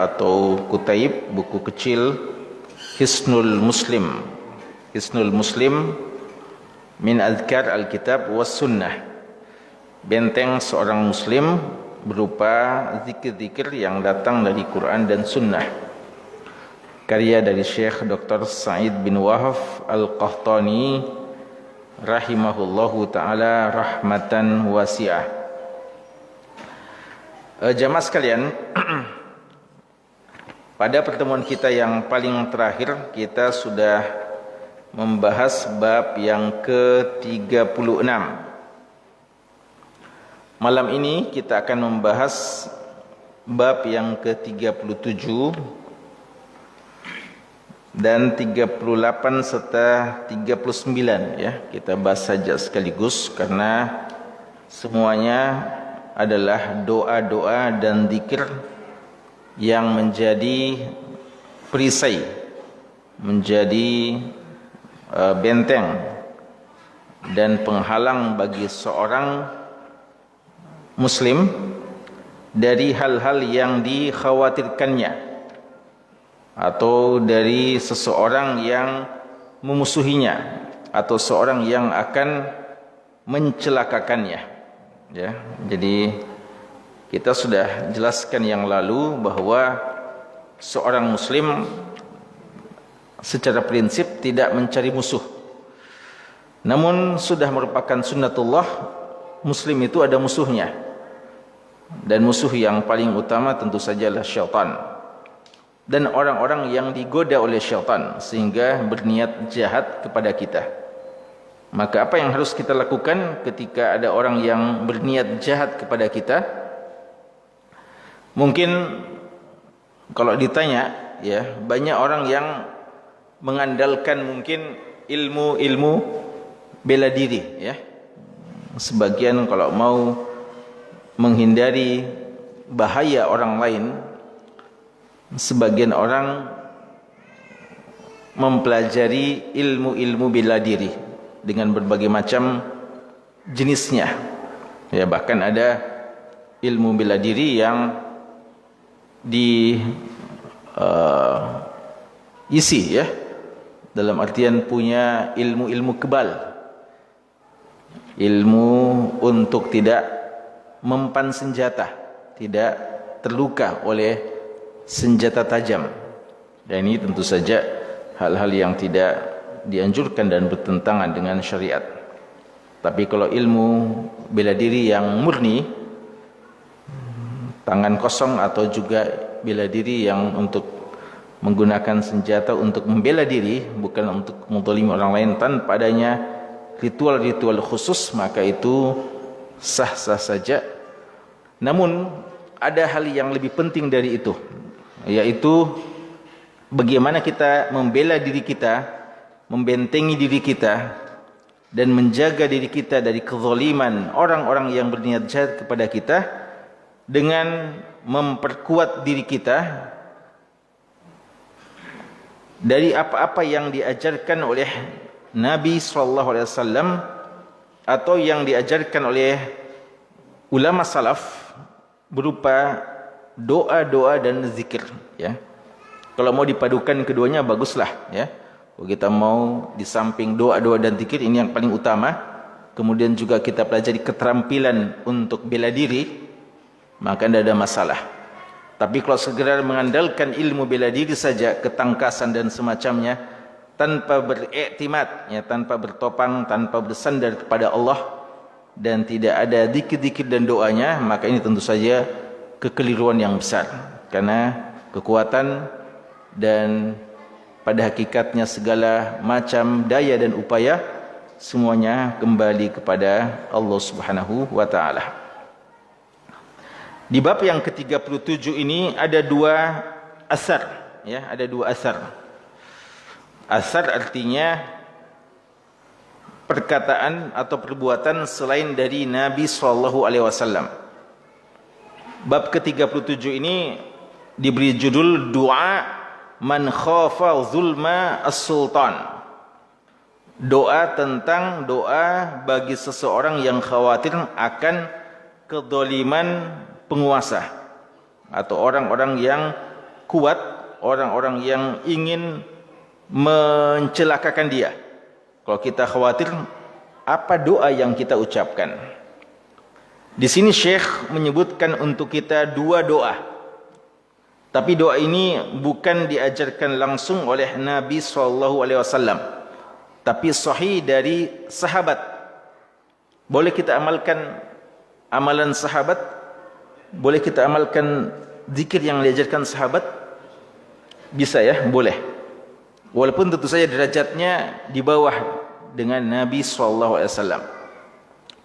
atau kutaib, buku kecil Hisnul Muslim. Hisnul Muslim min Adhkar Alkitab was Sunnah. Benteng seorang muslim berupa zikir-zikir yang datang dari Quran dan Sunnah. Karya dari Syekh Dr. Sa'id bin Wahaf Al-Qahtani rahimahullahu ta'ala rahmatan wasi'ah. Jamaah sekalian, pada pertemuan kita yang paling terakhir kita sudah membahas bab yang ke-36. Malam ini kita akan membahas bab yang ke-37 dan 38 serta 39 ya. Kita bahas saja sekaligus karena semuanya adalah doa-doa dan zikir yang menjadi perisai, menjadi benteng dan penghalang bagi seorang muslim dari hal-hal yang dikhawatirkannya atau dari seseorang yang memusuhinya atau seorang yang akan mencelakakannya. Ya, jadi kita sudah jelaskan yang lalu bahwa seorang muslim secara prinsip tidak mencari musuh. Namun sudah merupakan sunnatullah, muslim itu ada musuhnya. Dan musuh yang paling utama tentu saja adalah syaitan. Dan orang-orang yang digoda oleh syaitan sehingga berniat jahat kepada kita. Maka apa yang harus kita lakukan ketika ada orang yang berniat jahat kepada kita? Mungkin kalau ditanya ya, banyak orang yang mengandalkan mungkin ilmu bela diri ya. Sebagian kalau mau menghindari bahaya orang lain, sebagian orang mempelajari ilmu bela diri dengan berbagai macam jenisnya. Ya, bahkan ada ilmu bela diri yang isi ya, dalam artian punya ilmu kebal, ilmu untuk tidak mempan senjata, tidak terluka oleh senjata tajam. Dan ini tentu saja hal-hal yang tidak dianjurkan dan bertentangan dengan syariat. Tapi kalau ilmu bela diri yang murni, tangan kosong atau juga bela diri yang untuk menggunakan senjata untuk membela diri, bukan untuk menzalimi orang lain tanpa adanya ritual-ritual khusus, maka itu sah-sah saja. Namun ada hal yang lebih penting dari itu, yaitu bagaimana kita membela diri kita, membentengi diri kita dan menjaga diri kita dari kezaliman orang-orang yang berniat jahat kepada kita dengan memperkuat diri kita dari apa-apa yang diajarkan oleh Nabi SAW atau yang diajarkan oleh ulama salaf berupa doa-doa dan zikir ya. Kalau mau dipadukan keduanya baguslah ya. Kita mau di samping doa-doa dan zikir, ini yang paling utama, kemudian juga kita pelajari keterampilan untuk bela diri, maka tidak ada masalah. Tapi kalau segera mengandalkan ilmu bela diri saja, ketangkasan dan semacamnya, tanpa beriktimat, ya, tanpa bertopang, tanpa bersandar kepada Allah, dan tidak ada zikir-zikir dan doanya, maka ini tentu saja kekeliruan yang besar. Karena kekuatan dan pada hakikatnya segala macam daya dan upaya semuanya kembali kepada Allah Subhanahu wa taala. Di bab yang ke-37 ini ada dua asar ya, ada dua asar. Asar artinya perkataan atau perbuatan selain dari Nabi SAW. Bab ke-37 ini diberi judul doa man khafa zulma as-sultan. Doa tentang doa bagi seseorang yang khawatir akan kezaliman penguasa atau orang-orang yang kuat orang-orang yang ingin mencelakakan dia. Kalau kita khawatir, apa doa yang kita ucapkan? Di sini Syekh menyebutkan untuk kita dua doa. Tapi doa ini bukan diajarkan langsung oleh Nabi SAW, tapi sahih dari sahabat. Boleh kita amalkan amalan sahabat? Boleh kita amalkan zikir yang diajarkan sahabat? Bisa ya, boleh. Walaupun tentu saja derajatnya di bawah dengan Nabi SAW.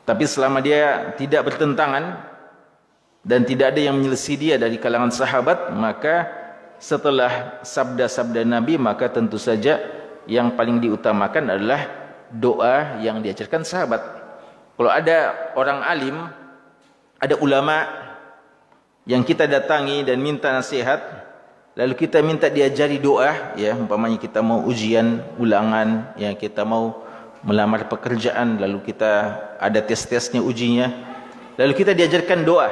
Tapi selama dia tidak bertentangan dan tidak ada yang menyelisih dia dari kalangan sahabat, maka setelah sabda-sabda Nabi, maka tentu saja yang paling diutamakan adalah doa yang diajarkan sahabat. Kalau ada orang alim, ada ulama yang kita datangi dan minta nasihat, lalu kita minta diajari doa, ya, umpamanya kita mau ujian ulangan, ya, kita mau melamar pekerjaan, lalu kita ada tes-tesnya, ujinya, lalu kita diajarkan doa.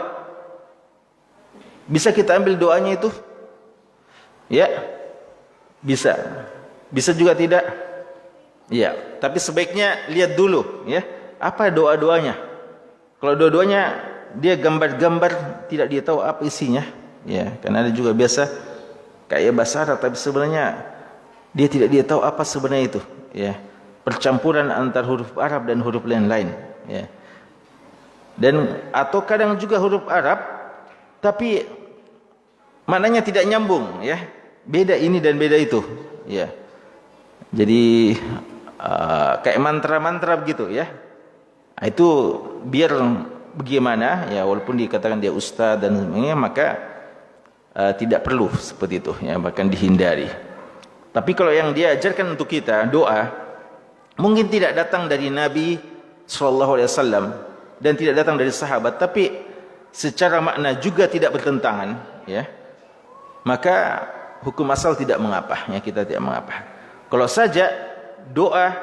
Bisa kita ambil doanya itu? Ya, bisa. Bisa juga tidak? Ya, tapi sebaiknya lihat dulu, ya, apa doa-doanya. Kalau doa-doanya dia gambar-gambar, tidak dia tahu apa isinya, ya, karena ada juga biasa kayak bahasa Arab, tapi sebenarnya dia tidak dia tahu apa sebenarnya itu, ya, percampuran antara huruf Arab dan huruf lain-lain, ya. Dan atau kadang juga huruf Arab tapi maknanya tidak nyambung, ya, beda ini dan beda itu, ya. Jadi kayak mantra-mantra begitu, ya. Nah, itu biar bagaimana, ya, walaupun dikatakan dia ustaz dan sebagainya, maka tidak perlu seperti itu, ya, bahkan dihindari. Tapi kalau yang dia ajarkan untuk kita doa, mungkin tidak datang dari Nabi SAW dan tidak datang dari sahabat, tapi secara makna juga tidak bertentangan, ya, maka hukum asal tidak mengapa, ya, kita tidak mengapa. Kalau saja doa,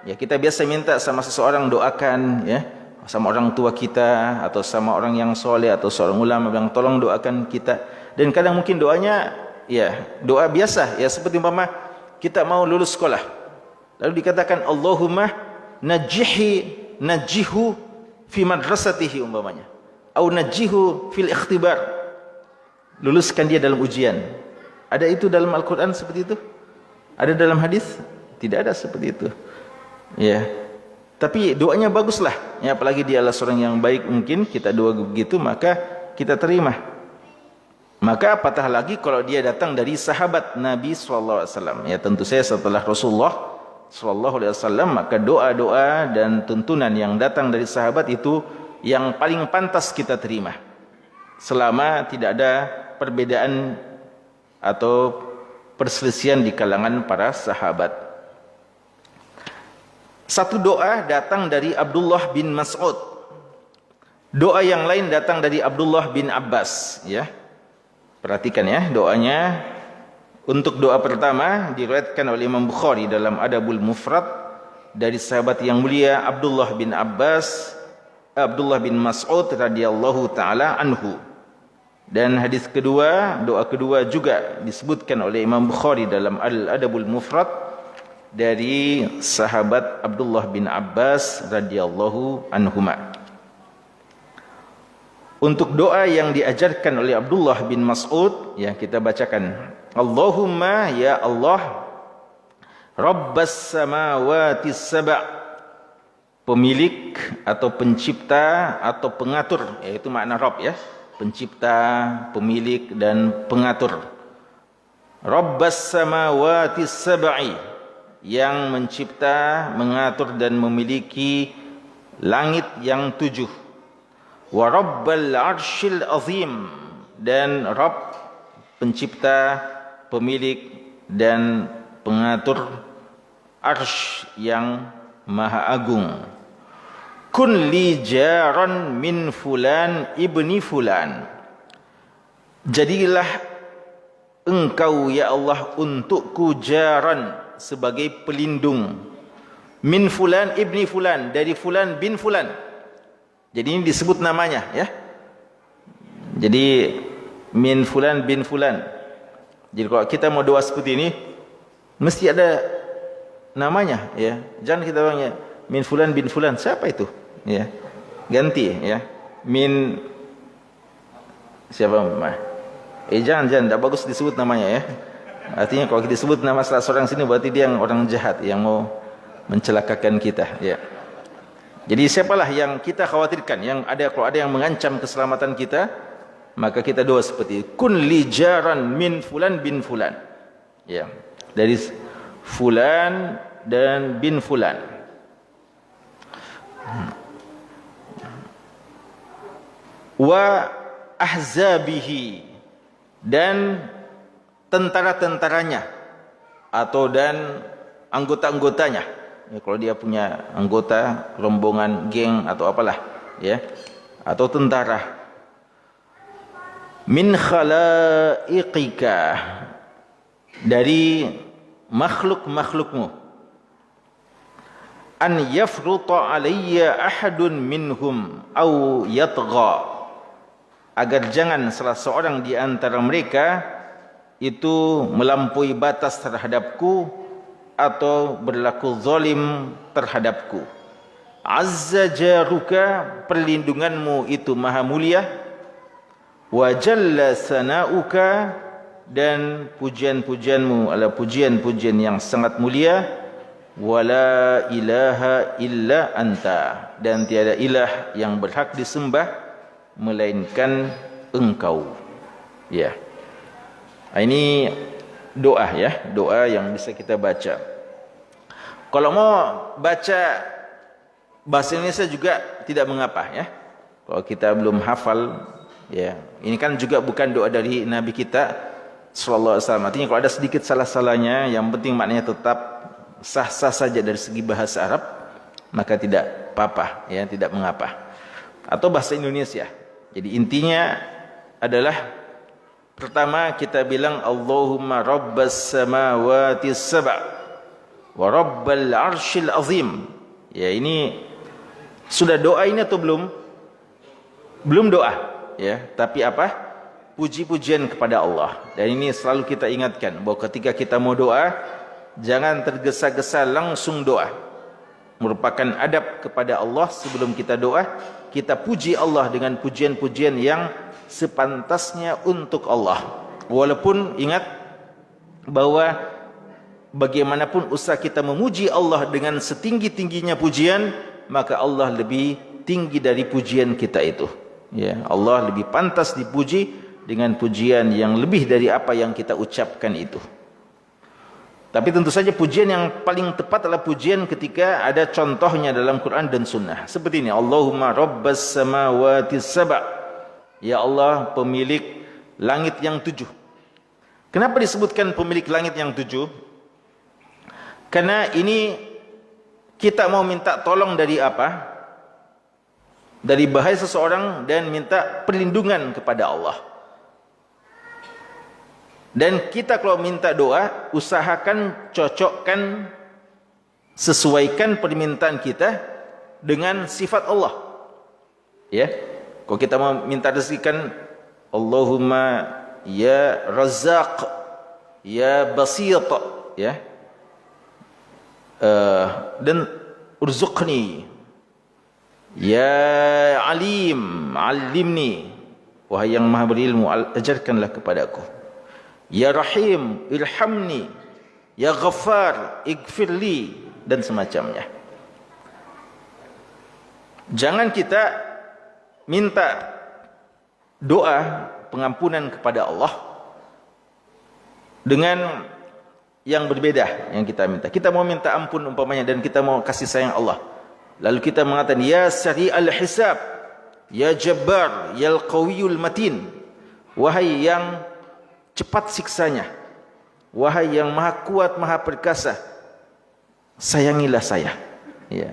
ya, kita biasa minta sama seseorang doakan, ya, sama orang tua kita atau sama orang yang soleh atau seorang ulama bilang tolong doakan kita, dan kadang mungkin doanya, ya, doa biasa, ya, seperti umpama kita mau lulus sekolah, lalu dikatakan Allahumma najihu fi madrasatihi umpamanya, atau najihu fil ikhtibar, luluskan dia dalam ujian. Ada itu dalam Al-Quran seperti itu? Ada dalam hadis? Tidak ada seperti itu, ya. Tapi doanya baguslah, ya, apalagi dia adalah seorang yang baik, mungkin kita doa begitu maka kita terima. Maka apatah lagi kalau dia datang dari sahabat Nabi SAW, ya, tentu saya setelah Rasulullah SAW, maka doa-doa dan tuntunan yang datang dari sahabat itu yang paling pantas kita terima, selama tidak ada perbedaan atau perselisihan di kalangan para sahabat. Satu doa datang dari Abdullah bin Mas'ud, doa yang lain datang dari Abdullah bin Abbas, ya. Perhatikan, ya, doanya. Untuk doa pertama diriwayatkan oleh Imam Bukhari dalam Adabul Mufrad dari sahabat yang mulia Abdullah bin Mas'ud radhiyallahu taala anhu. Dan hadis kedua, doa kedua juga disebutkan oleh Imam Bukhari dalam Al-Adabul Mufrad dari sahabat Abdullah bin Abbas radhiyallahu anhuma. Untuk doa yang diajarkan oleh Abdullah bin Mas'ud, ya, kita bacakan. Allahumma, ya Allah, Rabbas samawati sab', pemilik atau pencipta atau pengatur, yaitu makna Rabb, ya, pencipta, pemilik dan pengatur. Rabbas samawati sab'i, yang mencipta, mengatur dan memiliki langit yang 7. Wa rabbal arsyil azim, dan Rabb, pencipta, pemilik dan pengatur arsy yang maha agung. Kun li jaran min fulan ibni fulan, jadilah engkau ya Allah untukku jaran, sebagai pelindung, min fulan ibni fulan, dari fulan bin fulan. Jadi ini disebut namanya, ya. Jadi min fulan bin fulan, Jadi kalau kita mau doa seperti ini, mesti ada namanya, ya. Jangan kita bilangnya min fulan bin fulan. Siapa itu? Ya. Ganti, ya. Min siapa? Jangan, tidak bagus disebut namanya, ya. Artinya kalau kita sebut nama salah seorang sini, berarti dia yang orang jahat yang mau mencelakakan kita, ya. Jadi siapalah yang kita khawatirkan, yang ada, kalau ada yang mengancam keselamatan kita, maka kita doa seperti kun li jaran min fulan bin fulan, ya, dari fulan dan bin fulan. Wa ahzabihi, dan tentara-tentaranya atau dan anggota-anggotanya. Ya, kalau dia punya anggota, rombongan, geng atau apalah, ya, atau tentara. Min khalaiqika, dari makhluk-makhlukmu. An yafruta alayya ahadun minhum au yatgha, agar jangan salah seorang di antara mereka itu melampaui batas terhadapku atau berlaku zalim terhadapku. Azza jaruka, perlindunganmu itu maha mulia. Wa jalla sanauka, dan pujian-pujianmu adalah pujian-pujian yang sangat mulia. Wala ilaha illa anta, dan tiada ilah yang berhak disembah melainkan engkau. Ya. Ini doa, ya, doa yang bisa kita baca. Kalau mau baca bahasa Indonesia juga tidak mengapa, ya. Kalau kita belum hafal, ya, ini kan juga bukan doa dari Nabi kita sallallahu alaihi wasallam. Artinya kalau ada sedikit salah-salahnya, yang penting maknanya tetap sah-sah saja dari segi bahasa Arab, maka tidak apa-apa, ya, tidak mengapa. Atau bahasa Indonesia. Jadi intinya adalah pertama kita bilang Allahumma rabbas samawati sab'a wa rabbal arshil azim. Ya, ini sudah doa ini atau belum? Belum doa, ya, tapi apa? Puji-pujian kepada Allah. Dan ini selalu kita ingatkan bahwa ketika kita mau doa, jangan tergesa-gesa langsung doa. Merupakan adab kepada Allah sebelum kita doa, kita puji Allah dengan pujian-pujian yang sepantasnya untuk Allah. Walaupun ingat bahwa bagaimanapun usaha kita memuji Allah dengan setinggi-tingginya pujian, maka Allah lebih tinggi dari pujian kita itu. Ya, Allah lebih pantas dipuji dengan pujian yang lebih dari apa yang kita ucapkan itu. Tapi tentu saja pujian yang paling tepat adalah pujian ketika ada contohnya dalam Quran dan Sunnah. Seperti ini, Allahumma rabbas samawati sab'a, ya Allah pemilik langit yang 7. Kenapa disebutkan pemilik langit yang 7? Karena ini kita mau minta tolong dari apa? Dari bahaya seseorang dan minta perlindungan kepada Allah. Dan kita kalau minta doa, usahakan cocokkan, sesuaikan permintaan kita dengan sifat Allah. Ya. Kalau kita mau minta rezeki kan Allahumma ya Razzaq, ya Basit, ya. Dan urzuqni, ya Alim, alimni, wahai yang maha berilmu, ajarkanlah kepadaku. Ya Rahim, irhamni, ya Ghaffar, ighfirli, dan semacamnya. Jangan kita minta doa pengampunan kepada Allah dengan yang berbeda yang kita minta. Kita mau minta ampun umpamanya dan kita mau kasih sayang Allah. Lalu kita mengatakan ya Sari'al Hisab, ya Jabbar, ya Al-Qawiyul Matin, wahai yang cepat siksanya, wahai yang maha kuat, maha perkasa, sayangilah saya. Ya.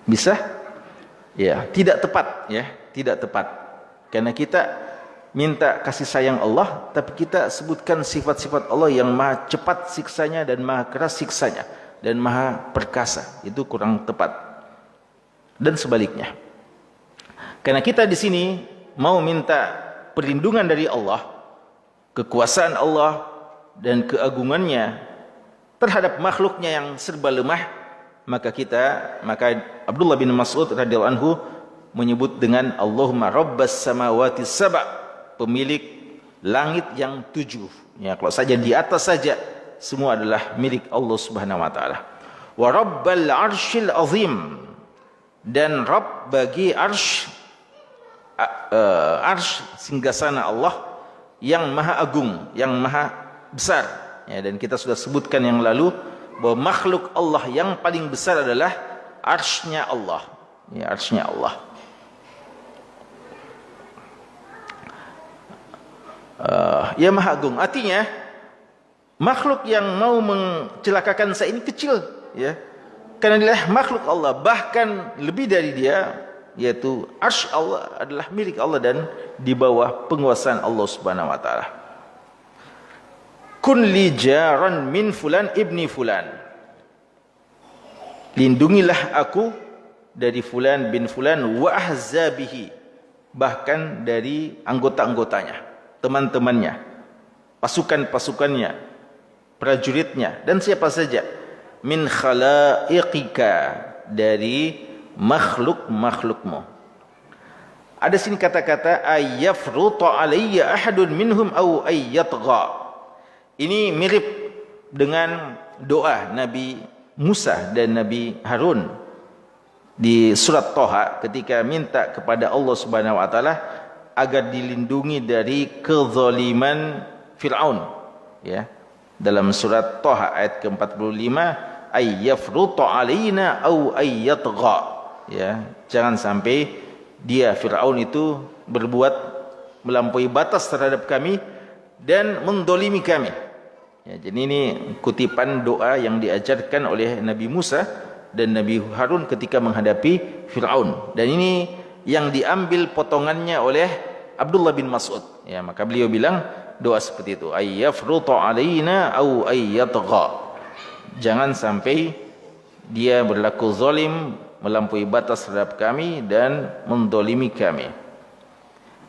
Bisa? Ya, tidak tepat, ya, tidak tepat. Karena kita minta kasih sayang Allah, tapi kita sebutkan sifat-sifat Allah yang maha cepat siksanya dan maha keras siksanya dan maha perkasa. Itu kurang tepat. Dan sebaliknya. Karena kita di sini mau minta perlindungan dari Allah, kekuasaan Allah, dan keagungannya terhadap makhluknya yang serba lemah, maka Abdullah bin Mas'ud radhiyallahu anhu menyebut dengan Allahumma rabbas samawati sab'a, pemilik langit yang 7. Ya, kalau saja di atas saja semua adalah milik Allah Subhanahu wa taala. Wa rabbal arsyil azim, dan Rabb bagi arsy singgasana Allah yang maha agung, yang maha besar. Ya, dan kita sudah sebutkan yang lalu bahwa makhluk Allah yang paling besar adalah arsy-nya Allah. Ya, arsy-nya Allah. Ya maha agung. Artinya makhluk yang mau mencelakakan saya ini kecil, ya. Karena dia makhluk Allah, bahkan lebih dari dia, yaitu arsy Allah adalah milik Allah dan di bawah penguasaan Allah Subhanahu wa taala. Kun li jaran min fulan ibni fulan. Lindungilah aku dari fulan bin fulan wa ahzabihi, bahkan dari anggota-anggotanya, teman-temannya, pasukan-pasukannya, prajuritnya, dan siapa saja. Min khalaiqika, dari makhluk-makhlukmu. Ada sini kata-kata ayyafruta alayya ahadun minhum au ayyatgha. Ini mirip dengan doa Nabi Musa dan Nabi Harun di surat Thaha ketika minta kepada Allah Subhanahu wa taala agar dilindungi dari kezaliman Firaun, ya. Dalam surat Thaha ayat ke-45, ayyafruta alaina au ayyatgha, ya, jangan sampai dia Firaun itu berbuat melampaui batas terhadap kami dan mendolimi kami. Ya, jadi ini kutipan doa yang diajarkan oleh Nabi Musa dan Nabi Harun ketika menghadapi Firaun, dan ini yang diambil potongannya oleh Abdullah bin Mas'ud. Ya, maka beliau bilang doa seperti itu, ayyafruta alaina au ayyatgha. Jangan sampai dia berlaku zalim, melampaui batas terhadap kami dan mendolimi kami.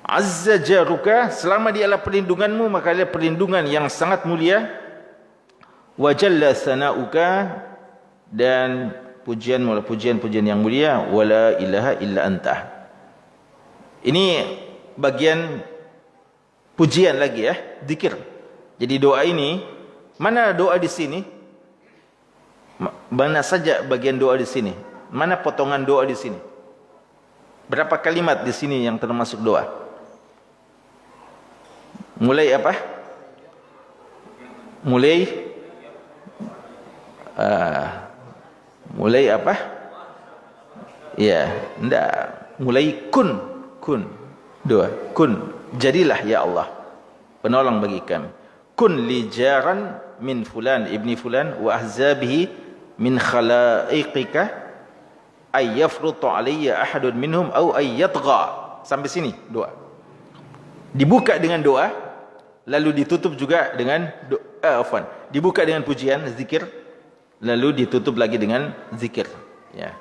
Azza jaruka, selama dia adalah perlindunganmu, maka dia perlindungan yang sangat mulia. Wa jalla sanauka, dan pujianmu adalah pujian-pujian yang mulia. Wala ilaha illa anta. Ini bagian pujian lagi, ya, zikir. Jadi doa ini, mana doa di sini? Mana saja bagian doa di sini? Mana potongan doa di sini? Berapa kalimat di sini yang termasuk doa? Mulai apa? Mulai apa? Ya, enggak. Mulai kun doa. Kun, jadilah ya Allah penolong bagi kami. Kun li jaran min fulan ibni fulan wa ahzabihi min khalaiqika ayyafrutu alayya ahadun minhum au ayyatgha. Sampai sini doa. Dibuka dengan doa, lalu ditutup juga dengan dibuka dengan pujian, zikir, lalu ditutup lagi dengan zikir, ya.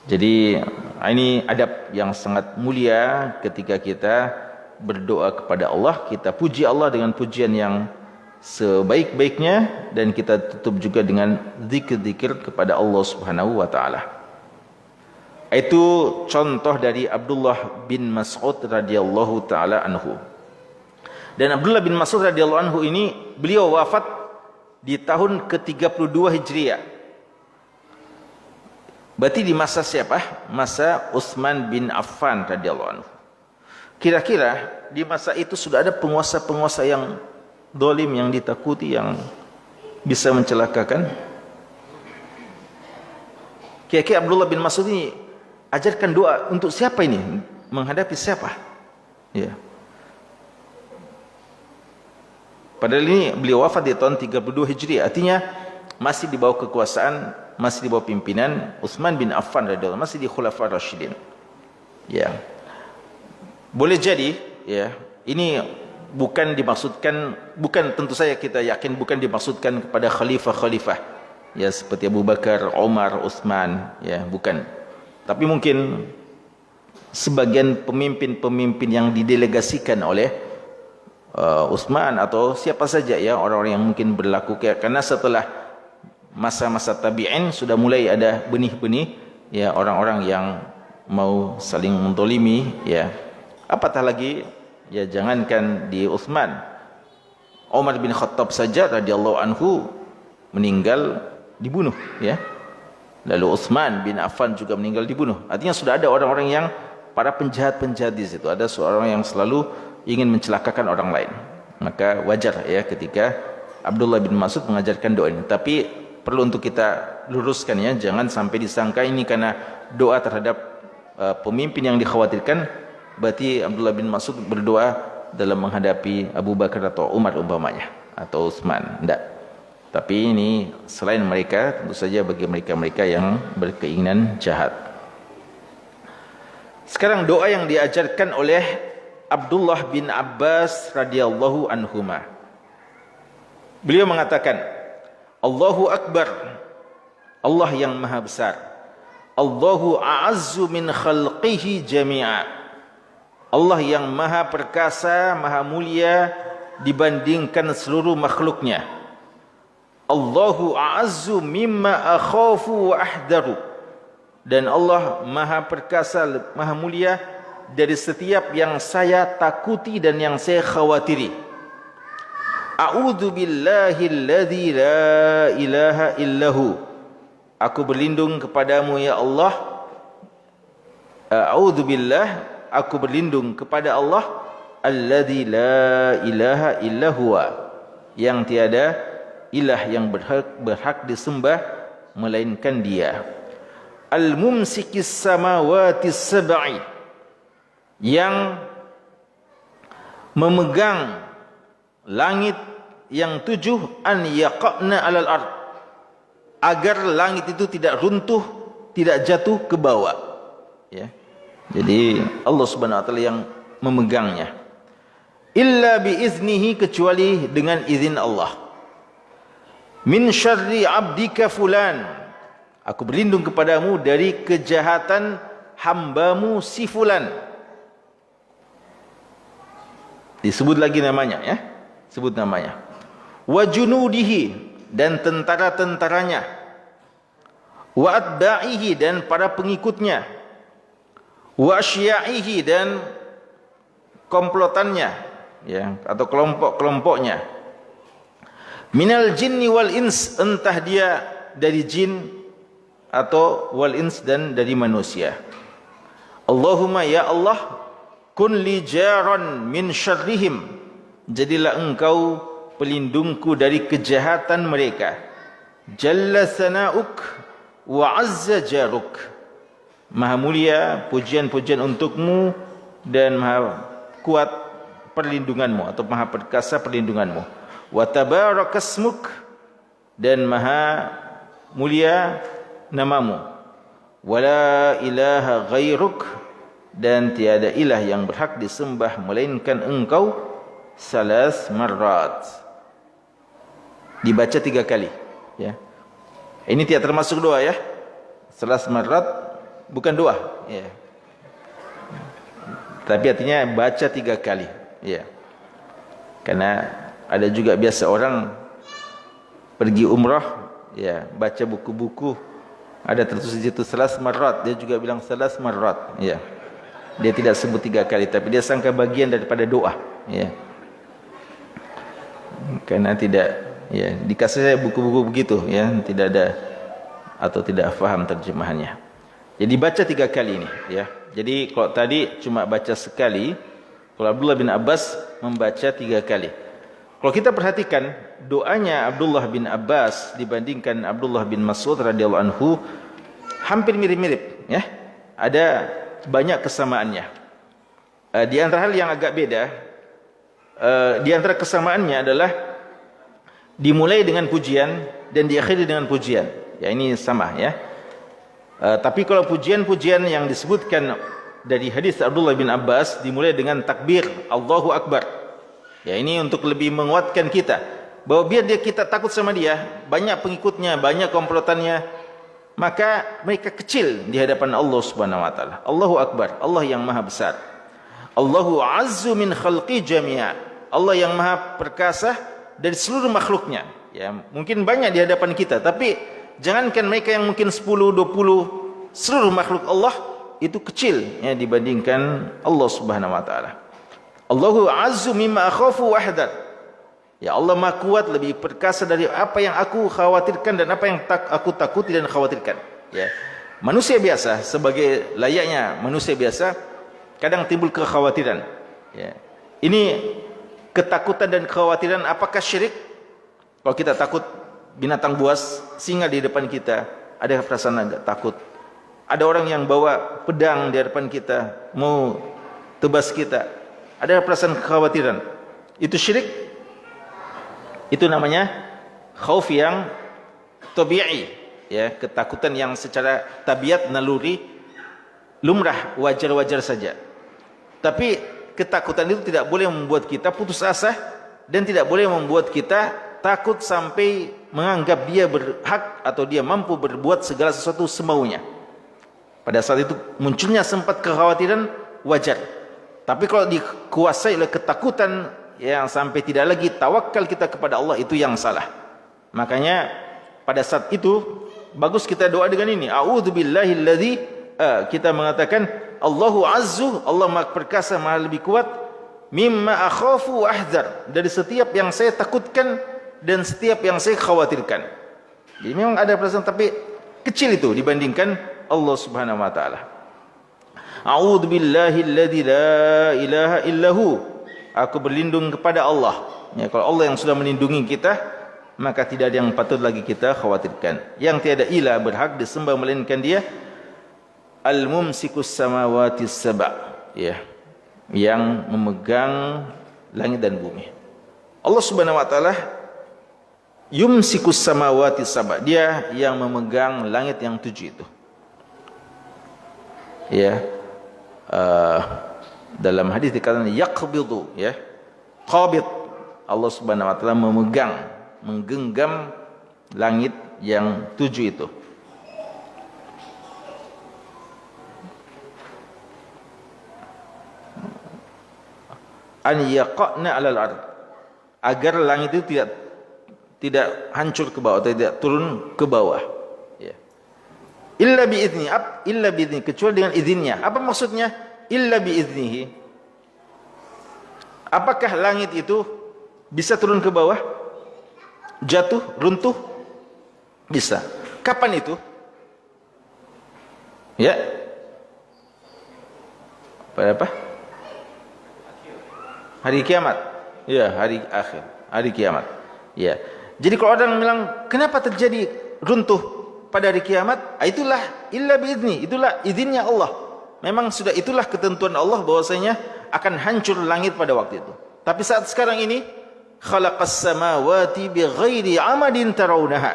Jadi ini adab yang sangat mulia ketika kita berdoa kepada Allah, kita puji Allah dengan pujian yang sebaik-baiknya, dan kita tutup juga dengan zikir-zikir kepada Allah Subhanahu wa taala. Itu contoh dari Abdullah bin Mas'ud radhiyallahu taala anhu. Dan Abdullah bin Mas'ud radhiyallahu anhu ini beliau wafat di tahun ke-32 Hijriah. Berarti di masa siapa? Masa Utsman bin Affan radhiyallahu anhu. Kira-kira di masa itu sudah ada penguasa-penguasa yang zalim, yang ditakuti, yang bisa mencelakakan. Kira-kira Abdullah bin Mas'ud ini ajarkan doa untuk siapa ini? Menghadapi siapa? Ya. Padahal ini beliau wafat di tahun 32 Hijriah. Artinya masih di bawah kekuasaan, masih di bawah pimpinan Utsman bin Affan radhiyallahu anhu, masih di Khulafaur Rasyidin. Ya. Boleh jadi, ya, ini bukan dimaksudkan, bukan, tentu saja kita yakin bukan dimaksudkan kepada khalifah-khalifah, ya, seperti Abu Bakar, Umar, Utsman, ya, bukan. Tapi mungkin sebagian pemimpin-pemimpin yang didelegasikan oleh Utsman atau siapa saja ya orang-orang yang mungkin berlaku karena setelah masa-masa tabi'in sudah mulai ada benih-benih ya orang-orang yang mau saling menzalimi ya. Apatah lagi ya jangankan di Utsman, Umar bin Khattab saja radhiyallahu anhu meninggal dibunuh ya. Lalu Utsman bin Affan juga meninggal dibunuh. Artinya sudah ada orang-orang yang para penjahat-penjahat di situ. Ada seorang yang selalu ingin mencelakakan orang lain. Maka wajar ya ketika Abdullah bin Mas'ud mengajarkan doa ini. Tapi perlu untuk kita luruskan ya, jangan sampai disangka ini karena doa terhadap pemimpin yang dikhawatirkan berarti Abdullah bin Mas'ud berdoa dalam menghadapi Abu Bakar atau Umar umpamanya atau Utsman. Tidak. Tapi ini selain mereka tentu saja bagi mereka-mereka yang berkeinginan jahat. Sekarang doa yang diajarkan oleh Abdullah bin Abbas radhiyallahu anhuma. Beliau mengatakan, Allahu Akbar, Allah yang maha besar. Allahu a'azzu min khalqihi jami'a. Allah yang maha perkasa, maha mulia dibandingkan seluruh makhluknya. Allahu a'azzu mimma akhafu wa ahdaru. Dan Allah maha perkasa, maha mulia dari setiap yang saya takuti dan yang saya khawatiri. A'udzu billahi alladzi la ilaha illahu. Aku berlindung kepadamu ya Allah. A'udzu billah, aku berlindung kepada Allah alladzi la ilaha illahu, yang tiada ilah yang berhak disembah melainkan Dia. Al-mumsikis samawati sab'i, yang memegang langit yang 7, an yaqna 'alal ard, agar langit itu tidak runtuh, tidak jatuh ke bawah ya. Jadi Allah Subhanahu wa taala yang memegangnya. Illa bi iznihi, kecuali dengan izin Allah. Min syarri 'abdika fulan, aku berlindung kepadamu dari kejahatan hambamu si fulan. Disebut lagi namanya ya. Sebut namanya. Wa junudihi, dan tentara-tentaranya. Wa atba'ihi, dan para pengikutnya. Wa asya'ihi, dan komplotannya ya, atau kelompok-kelompoknya. Minal jinni wal ins, entah dia dari jin atau wal ins, dan dari manusia. Allahumma ya Allah, kun li jaran min syarrihim, jadilah engkau pelindungku dari kejahatan mereka. Jalla sana'uk wa azza jaruk, maha mulia pujian-pujian untukmu dan maha kuat perlindunganmu atau maha perkasa perlindunganmu. Wa tabarakasmuk, dan maha mulia namamu. Wala ilaha ghairuk, dan tiada ilah yang berhak disembah melainkan engkau. Salas marrat, dibaca 3 kali ya. Ini tidak termasuk doa ya. Salas marrat bukan doa ya, tapi artinya baca 3 kali ya. Karena ada juga biasa orang pergi umrah ya, baca buku-buku ada tertulis di situ salas marrat, dia juga bilang salas marrat ya. Dia tidak sebut 3 kali, tapi dia sangka bagian daripada doa ya. Karena tidak ya, dikasih saya buku-buku begitu ya, tidak ada atau tidak faham terjemahannya. Jadi baca 3 kali ini ya. Jadi kalau tadi cuma baca sekali, kalau Abdullah bin Abbas membaca 3 kali. Kalau kita perhatikan doanya Abdullah bin Abbas dibandingkan Abdullah bin Mas'ud radhiyallahu anhu hampir mirip-mirip ya. Ada banyak kesamaannya. Di antara hal yang agak beda, di antara kesamaannya adalah dimulai dengan pujian dan diakhiri dengan pujian. Ya, ini sama ya. Tapi kalau pujian-pujian yang disebutkan dari hadis Abdullah bin Abbas dimulai dengan takbir Allahu Akbar. Ya, ini untuk lebih menguatkan kita bahwa biar kita takut sama dia, banyak pengikutnya, banyak komplotannya, maka mereka kecil di hadapan Allah Subhanahu wa taala. Allahu Akbar, Allah yang maha besar. Allahu azzu min khalqi jami'a. Allah yang maha perkasa dari seluruh makhluknya. Ya, mungkin banyak di hadapan kita, tapi jangankan mereka yang mungkin 10, 20, seluruh makhluk Allah itu kecil ya dibandingkan Allah Subhanahu wa taala. Allahu azzu mimma akhafu wahdar. Ya, Allah maha kuat, lebih perkasa dari apa yang aku khawatirkan dan apa yang aku takuti dan khawatirkan. Ya. Manusia biasa, sebagai layaknya manusia biasa, kadang timbul kekhawatiran. Ya. Ini ketakutan dan kekhawatiran, apakah syirik? Kalau kita takut binatang buas singgah di depan kita, ada perasaan agak takut. Ada orang yang bawa pedang di hadapan kita, mau tebas kita, ada perasaan kekhawatiran. Itu syirik? Itu namanya khauf yang tabi'i, ya, ketakutan yang secara tabiat naluri, lumrah, wajar-wajar saja. Tapi ketakutan itu tidak boleh membuat kita putus asa dan tidak boleh membuat kita takut sampai menganggap dia berhak atau dia mampu berbuat segala sesuatu semaunya. Pada saat itu munculnya sempat kekhawatiran, wajar. Tapi kalau dikuasai oleh ketakutan yang sampai tidak lagi tawakal kita kepada Allah, itu yang salah. Makanya pada saat itu bagus kita doa dengan ini, a'udzubillahilladzi, kita mengatakan Allahu azzu, Allah maha perkasa, maha lebih kuat, mimma akhafu wa ahdhar, dari setiap yang saya takutkan dan setiap yang saya khawatirkan. Jadi memang ada perasaan, tapi kecil itu dibandingkan Allah Subhanahu wa taala. A'udzubillahilladzi la ilaha illahu, aku berlindung kepada Allah. Ya, kalau Allah yang sudah melindungi kita, maka tidak ada yang patut lagi kita khawatirkan. Yang tiada ilah berhak disembah melainkan Dia, al-mumsikus samawati sab'a, ya, yang memegang langit dan bumi. Allah Subhanahu wa taala yumsikus samawati sab'a, Dia yang memegang langit yang 7 itu. Ya. Dalam hadis dikatakan yaqbidu, ya. Qabid, Allah Subhanahu wa taala memegang, menggenggam langit yang 7 itu. An yaqna 'alal ard, agar langit itu tidak hancur ke bawah, tidak turun ke bawah. Ya. Illa biizni, illa biizni, kecuali dengan izinnya. Apa maksudnya? Illa biiznihi. Apakah langit itu bisa turun ke bawah? Jatuh, runtuh? Bisa. Kapan itu? Ya. Pada apa? Hari kiamat. Ya, hari akhir, hari kiamat. Ya. Jadi kalau orang bilang, kenapa terjadi runtuh pada hari kiamat? Itulah illa biizni, itulah izinnya Allah. Memang sudah itulah ketentuan Allah bahwasanya akan hancur langit pada waktu itu. Tapi saat sekarang ini, khalaqas samawati bighairi amadin tarawunaha.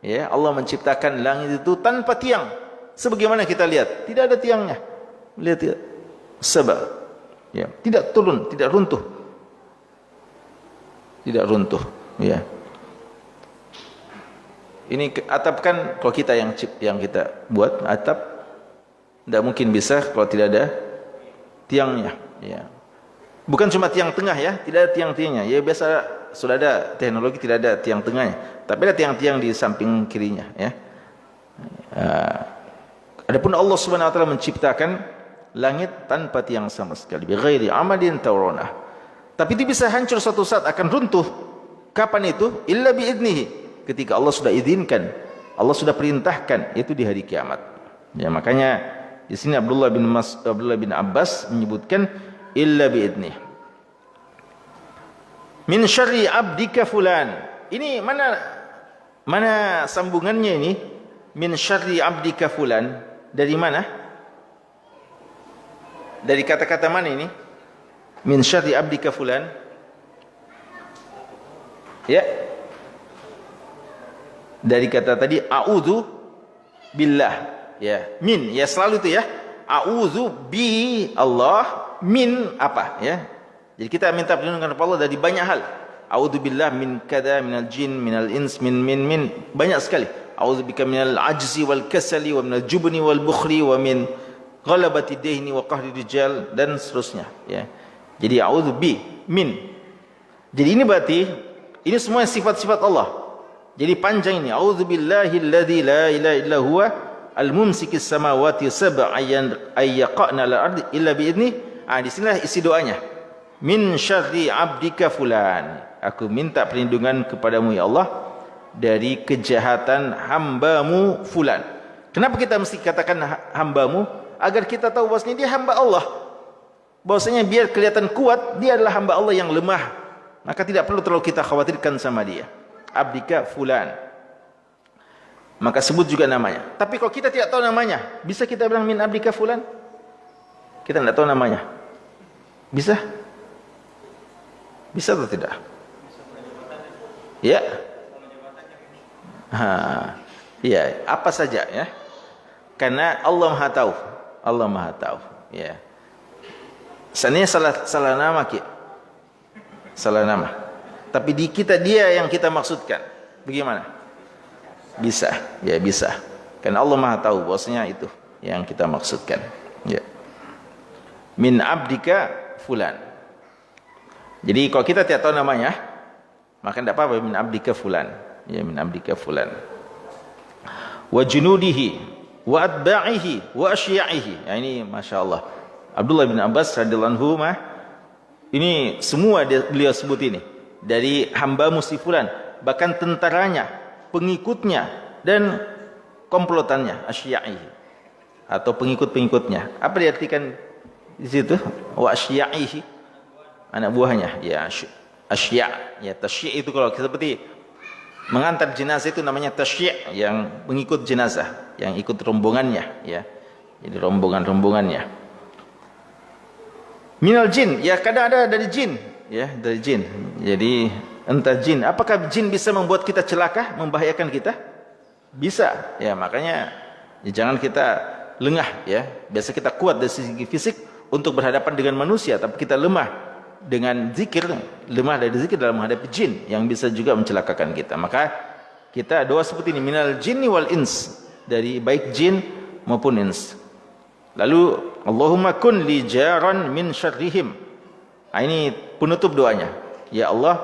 Ya, Allah menciptakan langit itu tanpa tiang. Sebagaimana kita lihat, tidak ada tiangnya. Lihat ya. Sab'a. Ya, tidak turun, tidak runtuh. Tidak runtuh, ya. Ini atap kan kalau kita yang kita buat atap, tidak mungkin bisa kalau tidak ada tiangnya. Ya. Bukan cuma tiang tengah ya, tidak ada tiang-tiangnya. Ya biasa sudah ada teknologi tidak ada tiang tengahnya, tapi ada tiang-tiang di samping kirinya. Ya. Adapun Allah Subhanahu Wa Taala menciptakan langit tanpa tiang sama sekali, bighairi amadin tarawna. Tapi itu bisa hancur suatu saat, akan runtuh. Kapan itu? Illa biidnihi. Ketika Allah sudah izinkan, Allah sudah perintahkan, itu di hari kiamat. Ya, makanya di sini Abdullah bin Abbas menyebutkan illa biidnih. Min syarri abdika fulan. Ini mana sambungannya ini? Min syarri abdika fulan. Dari mana? Dari kata-kata mana ini? Min syarri abdika fulan. Ya. Dari kata tadi a'udzu billah, ya, min, ya selalu itu ya, a'udzu bi Allah, min apa ya. Jadi kita minta perlindungan kepada Allah dari banyak hal. A'udzu billah min kada, minal jin, minal ins, min banyak sekali. A'udzu bika minal ajzi wal kasali wa minal jubni wal bukhli wa min ghalabati dayni wa qahri rijal, dan seterusnya, ya. Jadi a'udzu bi, min, Jadi ini berarti ini semua sifat-sifat Allah. Jadi panjang ini. A'udzubillahilladzi la ilaha illa huwa al-mumsikis samawati sab'a ayyaqna al-ardi illa bi'idni. Di sinilah isi doanya. Min syarri abdika fulan. Aku minta perlindungan kepadamu ya Allah dari kejahatan hambamu fulan. Kenapa kita mesti katakan hambamu? Agar kita tahu bahwasanya dia hamba Allah. Bahwasanya biar kelihatan kuat, dia adalah hamba Allah yang lemah. Maka tidak perlu terlalu kita khawatirkan sama dia. Abdika fulan. Maka sebut juga namanya. Tapi kalau kita tidak tahu namanya, bisa kita bilang min abdika fulan? Kita tidak tahu namanya. Bisa? Bisa atau tidak? Ya. Ya, apa saja ya. Karena Allah Maha tahu. Allah Maha tahu, ya. Seandainya salah nama salah nama. Tapi di kita dia yang kita maksudkan. Bagaimana? Bisa, ya bisa. Karena Allah Maha tahu bahwasanya itu yang kita maksudkan. Ya. Min abdika fulan. Jadi kalau kita tidak tahu namanya, maka tidak apa-apa min abdika fulan. Ya, min abdika fulan. Wa junudihi wa atba'ihi wa asyi'ihi. Ya, ini Masya Allah. Abdullah bin Abbas radhiyallahu anhu ini semua beliau sebut ini dari hamba musifulan, bahkan tentaranya, pengikutnya dan komplotannya, asyi'ihi atau pengikut-pengikutnya. Apa diartikan di situ? Wa asyi'ihi, anak buahnya, ya asyi', ya tasyi' itu kalau seperti mengantar jenazah itu namanya tasyi', yang mengikut jenazah, yang ikut rombongannya, ya. Jadi rombongannya. Minal jin, ya kadang ada dari jin, ya dari jin. Jadi entah jin, apakah jin bisa membuat kita celaka, membahayakan kita? Bisa, ya makanya ya, jangan kita lengah, ya. Biasa kita kuat dari segi fisik untuk berhadapan dengan manusia, tapi kita lemah dengan zikir, lemah dari zikir dalam menghadapi jin yang bisa juga mencelakakan kita. Maka kita doa seperti ini, minal jinni wal ins, dari baik jin maupun ins. Lalu Allahumma kun li jaran min syarrihim. Ini penutup doanya. Ya Allah,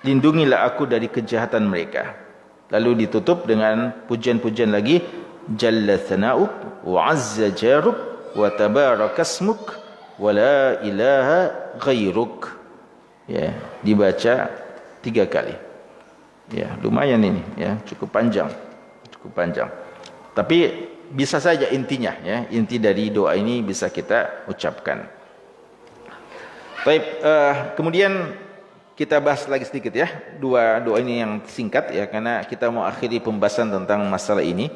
lindungilah aku dari kejahatan mereka. Lalu ditutup dengan pujian-pujian lagi. Jalla thana'uk wa azza jaruk wa tabarakasmuk wa la ilaha ghairuk. Ya, dibaca 3 kali. Ya, lumayan ini, ya, cukup panjang. Tapi bisa saja intinya, ya, inti dari doa ini bisa kita ucapkan. Baik, kemudian kita bahas lagi sedikit, ya, dua doa ini yang singkat, ya, karena kita mau akhiri pembahasan tentang masalah ini.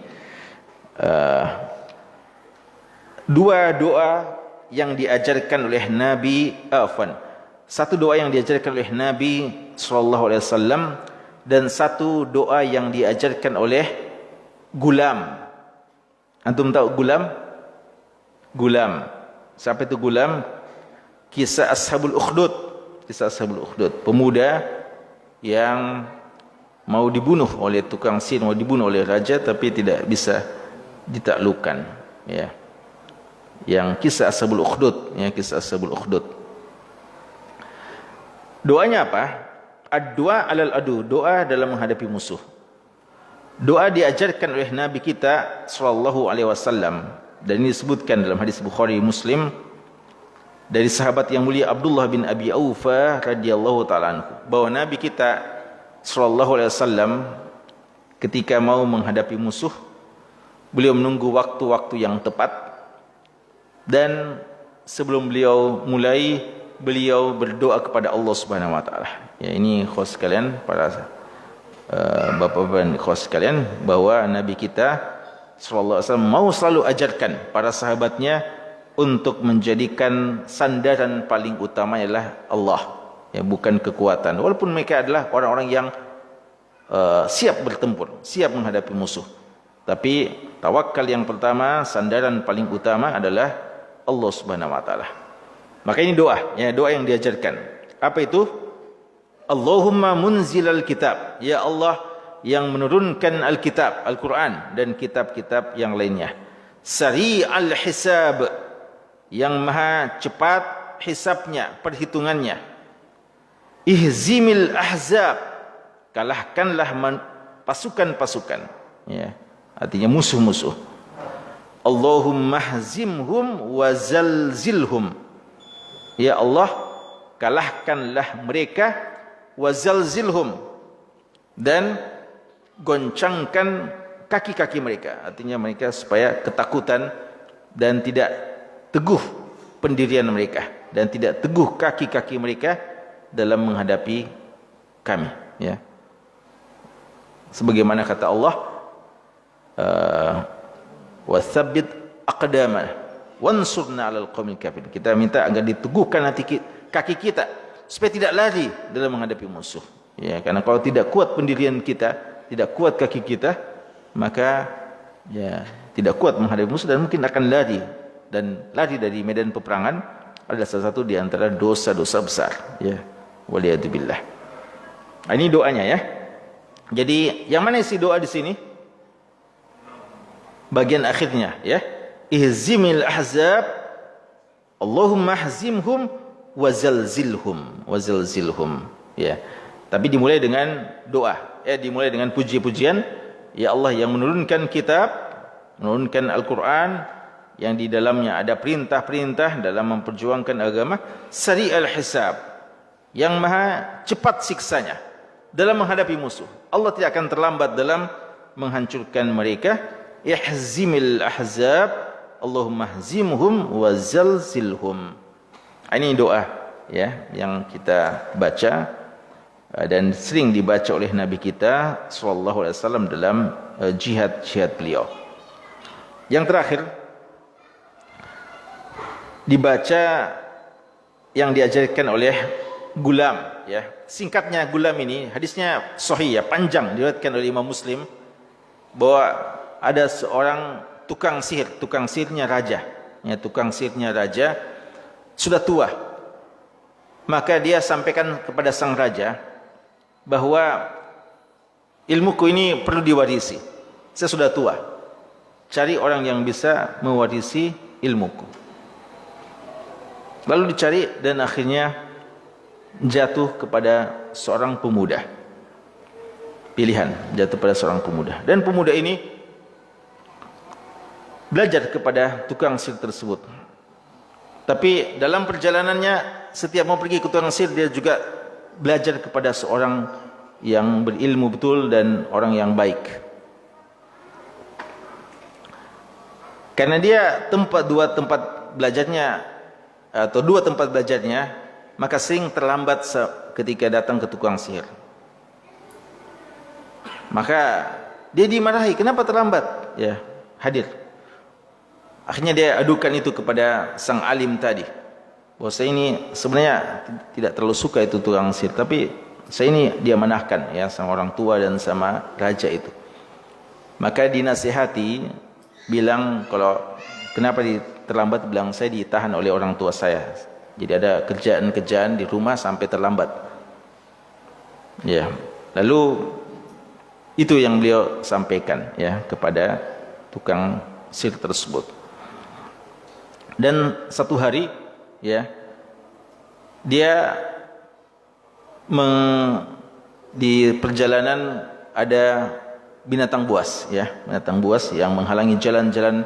Dua doa yang diajarkan oleh Nabi, satu doa yang diajarkan oleh Nabi SAW dan satu doa yang diajarkan oleh gulam. Antum tahu gulam? Gulam. Siapa itu gulam? Kisah Ashabul Ukhdud. Kisah Ashabul Ukhdud. Pemuda yang mau dibunuh oleh tukang sihir, mau dibunuh oleh raja tapi tidak bisa ditaklukkan. Ya. Yang kisah Ashabul Ukhdud. Ya, kisah Ashabul Ukhdud. Doanya apa? Ad-du'a alal adu. Doa dalam menghadapi musuh. Doa diajarkan oleh Nabi kita sallallahu alaihi wasallam dan ini disebutkan dalam hadis Bukhari Muslim dari sahabat yang mulia Abdullah bin Abi Aufa radhiyallahu taala anhu bahwa Nabi kita sallallahu alaihi wasallam ketika mau menghadapi musuh beliau menunggu waktu-waktu yang tepat dan sebelum beliau mulai beliau berdoa kepada Allah Subhanahu wa taala. Ya, ini khos sekalian para Bapak-bapak dan ikhwas sekalian, bahwa Nabi kita sallallahu alaihi wasallam mau selalu ajarkan para sahabatnya untuk menjadikan sandaran paling utama adalah Allah, ya, bukan kekuatan. Walaupun mereka adalah orang-orang yang siap bertempur, siap menghadapi musuh, tapi tawakal yang pertama, sandaran paling utama adalah Allah Subhanahu wa taala. Maka ini doa, ya, doa yang diajarkan. Apa itu? Allahumma munzilal kitab, ya Allah yang menurunkan Alkitab, Al-Quran dan kitab-kitab yang lainnya. Sari'al hisab, yang maha cepat hisabnya, perhitungannya. ihzimil ahzab, kalahkanlah pasukan-pasukan, ya, artinya musuh-musuh. Allahumma hzimhum wa zalzilhum, ya Allah kalahkanlah mereka, wa zalzilhum, dan goncangkan kaki-kaki mereka, artinya mereka supaya ketakutan dan tidak teguh pendirian mereka, dan tidak teguh kaki-kaki mereka dalam menghadapi kami, ya. Sebagaimana kata Allah, watsabbit aqdamana wansurna 'alal qaumil kafirin. Kita minta agar diteguhkan kaki kita supaya tidak lari dalam menghadapi musuh, ya, karena kalau tidak kuat pendirian kita, tidak kuat kaki kita, maka ya tidak kuat menghadapi musuh dan mungkin akan lari, dan lari dari medan peperangan adalah salah satu di antara dosa-dosa besar, ya, waliyadzubillah. Ini doanya, ya. Jadi yang mana isi doa di sini? Bagian akhirnya, ya, ihzimil ahzab, Allahumma hzimhum wa zalzilhum, ya. Tapi dimulai dengan doa, ya, dimulai dengan puji-pujian, ya Allah yang menurunkan kitab, menurunkan Al-Quran, yang di dalamnya ada perintah-perintah dalam memperjuangkan agama, sari'al hisab, yang maha cepat siksanya dalam menghadapi musuh. Allah tidak akan terlambat dalam menghancurkan mereka. Ihzimil ahzab, Allahumma hzimhum wa zalzilhum. Ini doa, ya, yang kita baca dan sering dibaca oleh Nabi kita sallallahu alaihi wasallam dalam jihad-jihad beliau. Yang terakhir dibaca yang diajarkan oleh Gulam, ya. Singkatnya Gulam ini hadisnya sahih, ya, panjang, diriwayatkan oleh Imam Muslim, bahwa ada seorang tukang sihirnya raja, ya, tukang sihirnya raja sudah tua. Maka dia sampaikan kepada sang raja bahwa ilmuku ini perlu diwarisi. Saya sudah tua, cari orang yang bisa mewarisi ilmuku. Lalu dicari dan akhirnya jatuh kepada seorang pemuda. Pilihan jatuh pada seorang pemuda, dan pemuda ini belajar kepada tukang sihir tersebut. Tapi dalam perjalanannya, setiap mau pergi ke tukang sihir, dia juga belajar kepada seorang yang berilmu betul dan orang yang baik. Karena dia dua tempat belajarnya, maka sering terlambat ketika datang ke tukang sihir. Maka dia dimarahi, kenapa terlambat, ya, hadir. Akhirnya dia adukan itu kepada sang alim tadi, bahwa saya ini sebenarnya tidak terlalu suka itu tukang sihir, tapi saya ini dia manahkan, ya, sama orang tua dan sama raja itu. Maka dinasihati, bilang kalau kenapa terlambat, bilang saya ditahan oleh orang tua saya, jadi ada kerjaan-kerjaan di rumah sampai terlambat, ya. Lalu itu yang beliau sampaikan, ya, kepada tukang sihir tersebut. Dan satu hari, ya, dia di perjalanan ada binatang buas, ya, binatang buas yang menghalangi jalan-jalan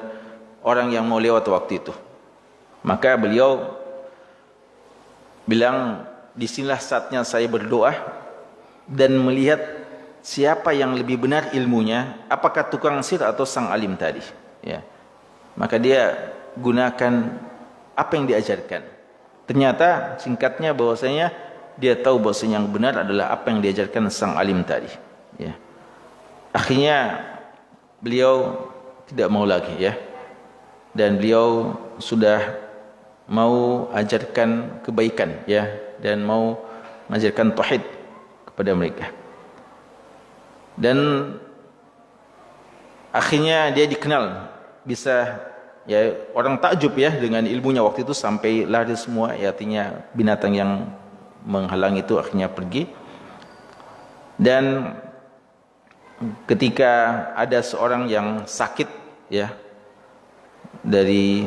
orang yang mau lewat waktu itu. Maka beliau bilang, disinilah saatnya saya berdoa dan melihat siapa yang lebih benar ilmunya, apakah tukang sihir atau sang alim tadi, ya. Maka dia gunakan apa yang diajarkan. Ternyata singkatnya bahwasanya dia tahu bahwasanya yang benar adalah apa yang diajarkan sang alim tadi, ya. Akhirnya beliau tidak mau lagi, ya, dan beliau sudah mau ajarkan kebaikan, ya, dan mau mengajarkan tauhid kepada mereka. Dan akhirnya dia dikenal bisa, ya, orang takjub, ya, dengan ilmunya waktu itu sampai lari semua, ya, artinya binatang yang menghalang itu akhirnya pergi. Dan ketika ada seorang yang sakit, ya, dari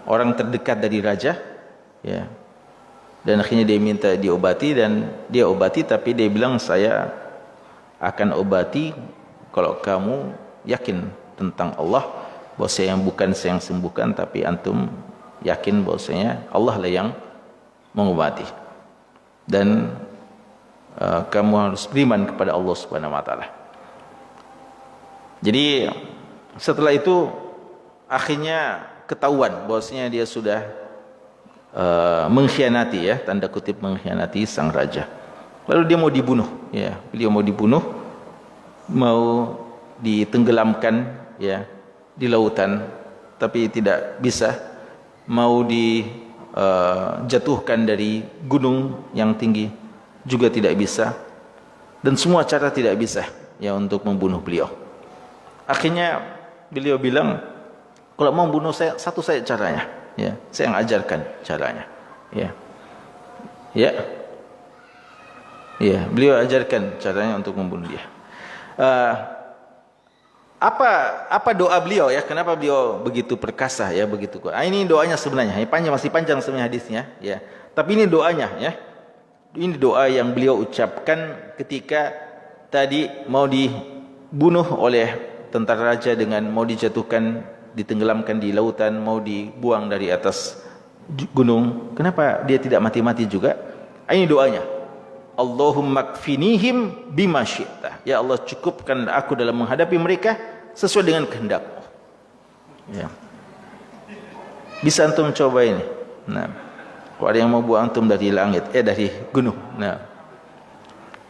orang terdekat dari raja, ya, Dan akhirnya dia minta diobati dan dia obati, tapi dia bilang saya akan obati kalau kamu yakin tentang Allah, bahwasanya yang bukan saya yang sembuhkan, tapi antum yakin bahwasanya Allah lah yang mengobati. Dan kamu harus beriman kepada Allah Subhanahu wa taala. Jadi setelah itu akhirnya ketahuan bahwasanya dia sudah mengkhianati, ya, tanda kutip mengkhianati sang raja. Lalu dia mau dibunuh, ya, beliau mau dibunuh, mau ditenggelamkan, ya, di lautan, tapi tidak bisa. Mau dijatuhkan dari gunung yang tinggi juga tidak bisa, dan semua cara tidak bisa, ya, untuk membunuh beliau. Akhirnya beliau bilang, kalau mau bunuh saya, satu saja caranya, ya, saya yang ajarkan caranya, ya, ya, ya, beliau ajarkan caranya untuk membunuh dia. Apa doa beliau, ya? Kenapa beliau begitu perkasa, ya, begitu kuat? Ini doanya sebenarnya, ini panjang, masih panjang sebenarnya hadisnya, ya. Tapi ini doanya, ya. Ini doa yang beliau ucapkan ketika tadi mau dibunuh oleh tentara raja dengan mau dijatuhkan, ditenggelamkan di lautan, mau dibuang dari atas gunung. Kenapa dia tidak mati-mati juga? Ini doanya. Allahumma kfinihim bima syi'ta. Ya Allah, cukupkan aku dalam menghadapi mereka sesuai dengan kehendak-Mu. Ya. Bisa antum coba ini. Nah, kalau ada yang mau buang antum dari langit, dari gunung. Nah,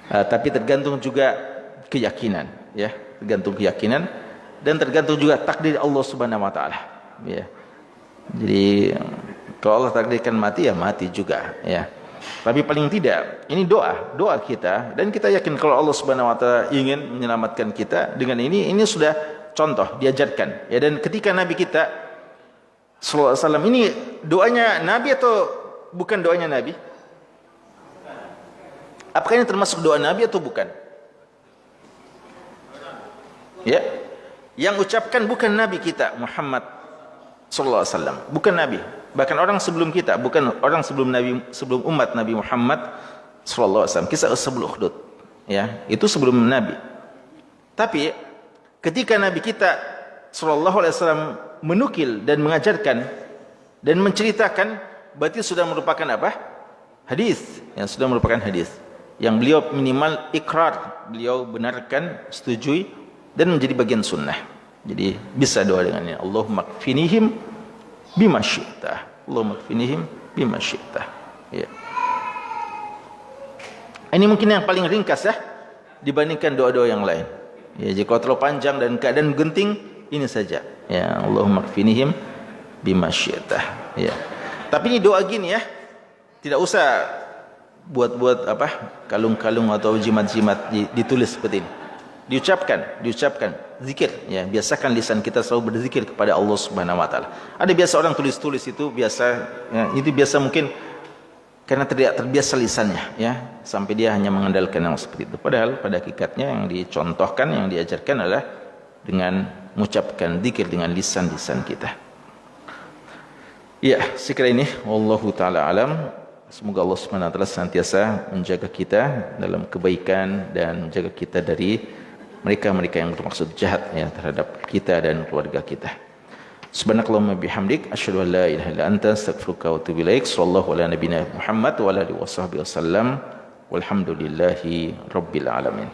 tapi tergantung juga keyakinan, ya, tergantung keyakinan dan tergantung juga takdir Allah Subhanahu wa taala, ya. Jadi kalau Allah takdirkan mati, ya mati juga, ya. Tapi paling tidak ini doa kita, dan kita yakin kalau Allah Subhanahu wa taala ingin menyelamatkan kita dengan ini sudah contoh diajarkan, ya. Dan ketika Nabi kita sallallahu alaihi wasallam, ini doanya Nabi atau bukan doanya Nabi? Apakah ini termasuk doa Nabi atau bukan? Ya, yang ucapkan bukan Nabi kita Muhammad sallallahu alaihi wasallam, bukan Nabi. Bahkan orang sebelum kita, bukan orang sebelum Nabi, sebelum umat Nabi Muhammad sallallahu alaihi wasallam, kisah Ashabul Ukhdud, ya, itu sebelum Nabi. Tapi ketika Nabi kita sallallahu alaihi wasallam menukil dan mengajarkan dan menceritakan, berarti sudah merupakan apa? Hadis, yang sudah merupakan hadis yang beliau minimal ikrar, beliau benarkan, setujui, dan menjadi bagian sunnah. Jadi bisa doa dengan ini, Allahumma kfinihim bima syi'ta, Allahumma kfinihim bima syi'ta, ya. Ini mungkin yang paling ringkas, ya, dibandingkan doa-doa yang lain, ya. Jika terlalu panjang dan keadaan genting, ini saja, ya, Allahumma kfinihim bima syi'ta, ya. Tapi ini doa gini, ya, tidak usah buat kalung-kalung atau jimat-jimat ditulis seperti ini. Diucapkan zikir, ya, biasakan lisan kita selalu berzikir kepada Allah Subhanahu wa taala. Ada biasa orang tulis itu biasa, ya, itu biasa mungkin karena tidak terbiasa lisannya, ya, sampai dia hanya mengandalkan yang seperti itu. Padahal pada hakikatnya yang dicontohkan, yang diajarkan adalah dengan mengucapkan zikir dengan lisan-lisan kita. Ya, sekira ini wallahu taala alam. Semoga Allah Subhanahu wa taala senantiasa menjaga kita dalam kebaikan dan menjaga kita dari mereka-mereka yang bermaksud jahat, ya, terhadap kita dan keluarga kita. Subhanakallahumma bihamdik asyhadu an la ilaha illa anta astaghfiruka wa atubu ilaik. Sallallahu ala nabiyyina Muhammad wa ala alihi washabbihi wasallam. Walhamdulillahi rabbil alamin.